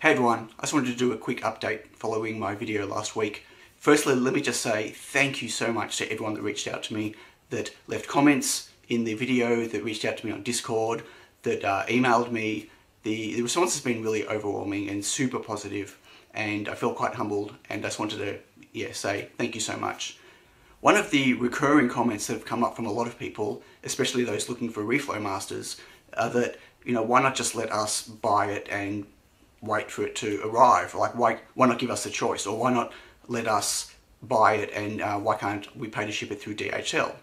Hey everyone, I just wanted to do a quick update following my video last week. Firstly, let me just say thank you so much to everyone that reached out to me, that left comments in the video, that reached out to me on Discord, that emailed me. The response has been really overwhelming and super positive, and I feel quite humbled, and I just wanted to say thank you so much. One of the recurring comments that have come up from a lot of people, especially those looking for reflow masters, are that, why not just let us buy it and wait for it to arrive? Like, why not give us the choice? Or why not let us buy it and why can't we pay to ship it through DHL?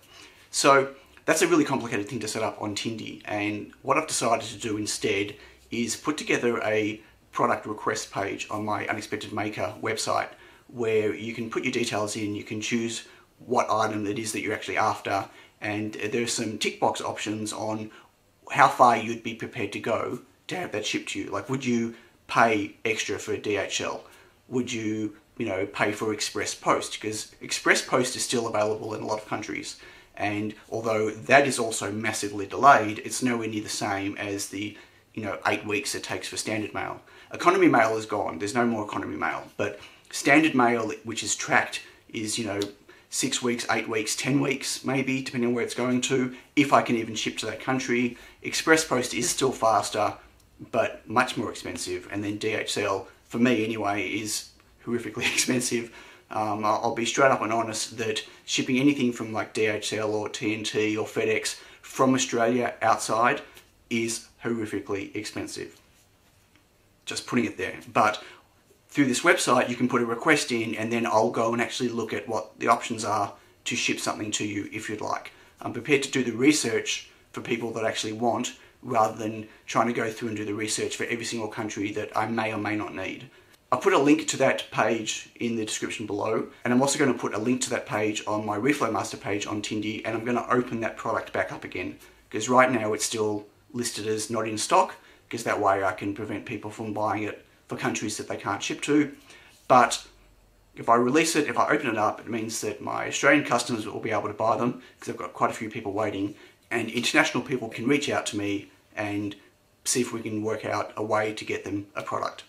So that's a really complicated thing to set up on Tindy, and what I've decided to do instead is put together a product request page on my Unexpected Maker website where you can put your details in, you can choose what item it is that you're actually after, and there's some tick box options on how far you'd be prepared to go to have that shipped to you. Like, would you pay extra for DHL? Would you, pay for express post? Because express post is still available in a lot of countries, and although that is also massively delayed, it's nowhere near the same as the 8 weeks it takes for standard mail. Economy mail is gone. There's no more economy mail, but standard mail, which is tracked, is 6 weeks, 8 weeks, 10 weeks maybe, depending on where it's going to, if I can even ship to that country. Express post is still faster, but much more expensive, and then DHL, for me anyway, is horrifically expensive. I'll be straight up and honest that shipping anything from like DHL or TNT or FedEx from Australia outside is horrifically expensive. Just putting it there. But through this website you can put a request in, and then I'll go and actually look at what the options are to ship something to you if you'd like. I'm prepared to do the research for people that actually want, rather than trying to go through and do the research for every single country that I may or may not need. I'll put a link to that page in the description below, and I'm also going to put a link to that page on my Reflow Master page on Tindy, and I'm going to open that product back up again, because right now it's still listed as not in stock, because that way I can prevent people from buying it for countries that they can't ship to. But if I release it, if I open it up, it means that my Australian customers will be able to buy them, because I've got quite a few people waiting, and international people can reach out to me and see if we can work out a way to get them a product.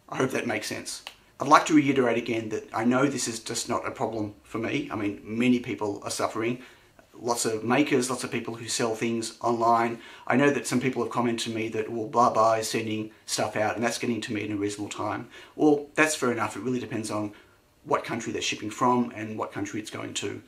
I hope that makes sense. I'd like to reiterate again that I know this is just not a problem for me. I mean, many people are suffering. Lots of makers, lots of people who sell things online. I know that some people have commented to me that, well, blah blah is sending stuff out and that's getting to me in a reasonable time. Well, that's fair enough. It really depends on what country they're shipping from and what country it's going to.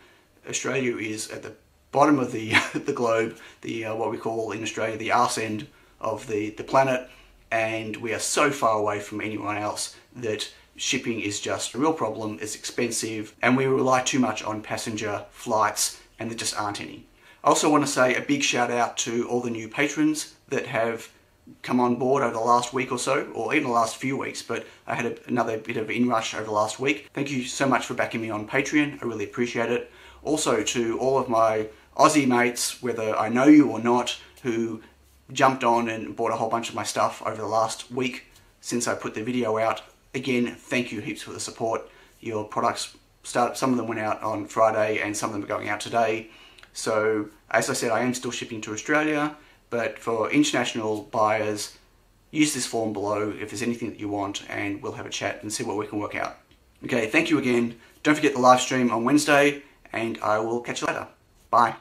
Australia is at the bottom of the the globe, the what we call in Australia the arse end of the planet, and we are so far away from anyone else that shipping is just a real problem. It's expensive, and we rely too much on passenger flights, and there just aren't any. I also want to say a big shout out to all the new patrons that have come on board over the last week or so, or even the last few weeks, but I had another bit of inrush over the last week. Thank you so much for backing me on Patreon. I really appreciate it. Also to all of my Aussie mates, whether I know you or not, who jumped on and bought a whole bunch of my stuff over the last week since I put the video out. Again, thank you heaps for the support. Your products some of them went out on Friday and some of them are going out today. So as I said, I am still shipping to Australia, but for international buyers, use this form below if there's anything that you want, and we'll have a chat and see what we can work out. Okay, thank you again. Don't forget the live stream on Wednesday, and I will catch you later. Bye.